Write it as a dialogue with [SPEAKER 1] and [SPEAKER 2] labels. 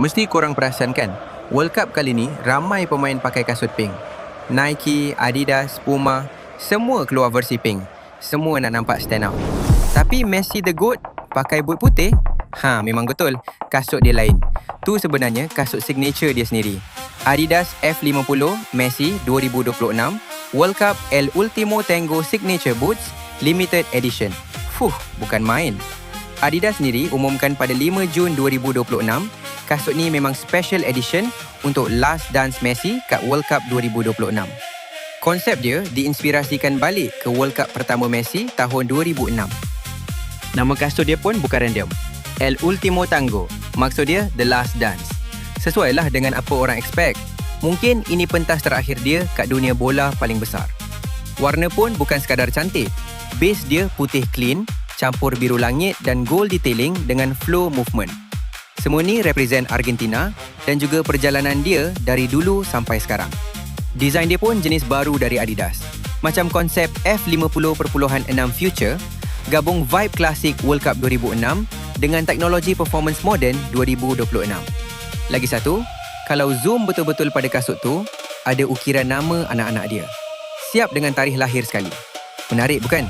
[SPEAKER 1] Mesti korang perasan kan, World Cup kali ni ramai pemain pakai kasut pink. Nike, Adidas, Puma, semua keluar versi pink. Semua nak nampak stand out. Tapi Messi the GOAT pakai boot putih? Memang betul, kasut dia lain. Tu sebenarnya kasut signature dia sendiri. Adidas F50 Messi 2026 World Cup El Ultimo Tango Signature Boots Limited Edition. Bukan main. Adidas sendiri umumkan pada 5 Jun 2026, kasut ni memang special edition untuk Last Dance Messi kat World Cup 2026. Konsep dia diinspirasikan balik ke World Cup pertama Messi tahun 2006. Nama kasut dia pun bukan random. El Ultimo Tango, maksud dia The Last Dance. Sesuailah dengan apa orang expect. Mungkin ini pentas terakhir dia kat dunia bola paling besar. Warna pun bukan sekadar cantik. Base dia putih clean, campur biru langit dan gold detailing dengan flow movement. Semua ni represent Argentina dan juga perjalanan dia dari dulu sampai sekarang. Desain dia pun jenis baru dari Adidas. Macam konsep F50.6 Future, gabung vibe klasik World Cup 2006 dengan teknologi performance moden 2026. Lagi satu, kalau zoom betul-betul pada kasut tu, ada ukiran nama anak-anak dia. Siap dengan tarikh lahir sekali. Menarik bukan?